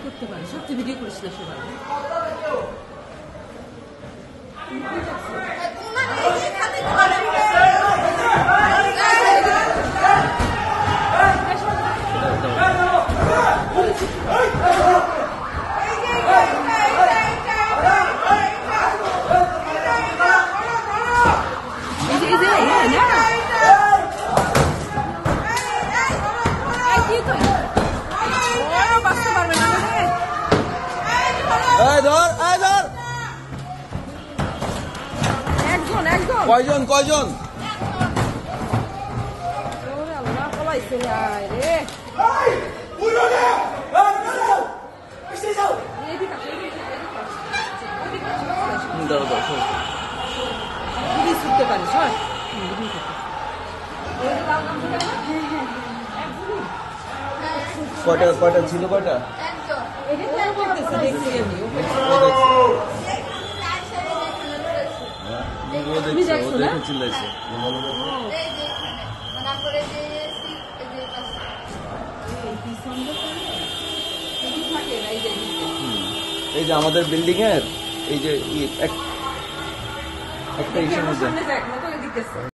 করতে পারে, সবচেয়ে ভিডিও করিস না সেবার। কয়জন কয়জন কয়টা কয়টা ছিল কয়টা চিল্লাইছে এই যে আমাদের বিল্ডিং এর এই যে একটা ইসের মধ্যে